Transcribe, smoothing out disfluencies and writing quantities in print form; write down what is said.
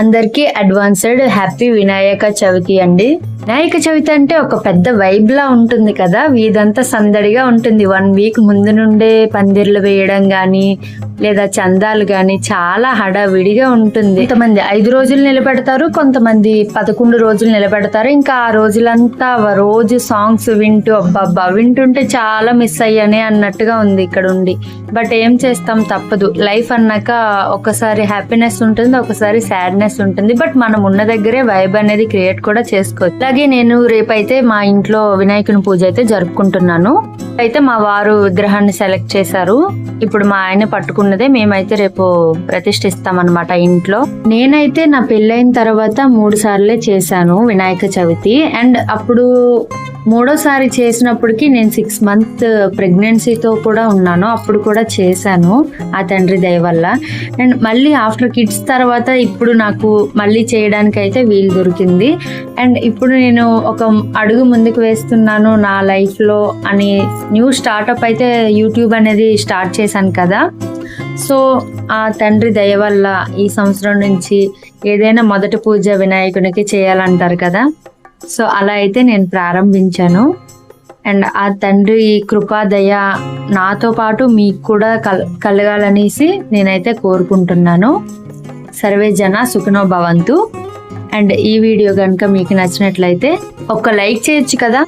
అందరికీ advanced happy Vinayaka Chavithi అండి. వినాయక చవితి అంటే ఒక పెద్ద వైబ్ లా ఉంటుంది కదా, వీధంతా సందడిగా ఉంటుంది. 1 వీక్ ముందు నుండే పందిర్లు వేయడం గాని లేదా చందాలు గాని చాలా హడావిడిగా ఉంటుంది. కొంతమంది 5 రోజులు నిలబెడతారు, కొంతమంది 11 రోజులు నిలబెడతారు. ఇంకా ఆ రోజులంతా రోజు సాంగ్స్ వింటూ అబ్బబ్బా వింటుంటే చాలా మిస్ అయ్యానే అన్నట్టుగా ఉంది ఇక్కడ ఉండి. బట్ ఏం చేస్తాం, తప్పదు. లైఫ్ అన్నాక ఒకసారి హ్యాపీనెస్ ఉంటుంది, ఒకసారి సాడ్నెస్ ఉంటుంది. బట్ మనం ఉన్న దగ్గరే వైబ్ అనేది క్రియేట్ కూడా చేసుకోవచ్చు. అలాగే నేను రేపైతే మా ఇంట్లో వినాయకుని పూజ అయితే జరుపుకుంటున్నాను. అయితే మా వారు విగ్రహాన్ని సెలెక్ట్ చేశారు. ఇప్పుడు మా ఆయన పట్టుకున్నదే మేమైతే రేపు ప్రతిష్ఠిస్తాం అన్నమాట ఇంట్లో. నేనైతే నా పెళ్ళైన తర్వాత 3 సార్లే చేశాను వినాయక చవితి. అండ్ అప్పుడు 3వ సారి చేసినప్పటికీ నేను 6 months ప్రెగ్నెన్సీతో కూడా ఉన్నాను. అప్పుడు కూడా చేశాను ఆ తండ్రి దయ వల్ల. అండ్ మళ్ళీ ఆఫ్టర్ కిడ్స్ తర్వాత ఇప్పుడు నాకు మళ్ళీ చేయడానికి అయితే వీలు దొరికింది. అండ్ ఇప్పుడు నేను ఒక అడుగు ముందుకు వేస్తున్నాను నా లైఫ్లో అని న్యూ స్టార్టప్ అయితే యూట్యూబ్ అనేది స్టార్ట్ చేశాను కదా. సో ఆ తండ్రి దయ వల్ల ఈ సంవత్సరం నుంచి ఏదైనా మొదటి పూజ వినాయకునికి చేయాలంటారు కదా, సో అలా అయితే నేను ప్రారంభించాను. అండ్ ఆ తండ్రి కృపాదయ నాతో పాటు మీకు కూడా కలగాలనేసి నేనైతే కోరుకుంటున్నాను. సర్వే జన సుఖనో భవంతు. అండ్ ఈ వీడియో కనుక మీకు నచ్చినట్లయితే ఒక లైక్ చేయొచ్చు కదా.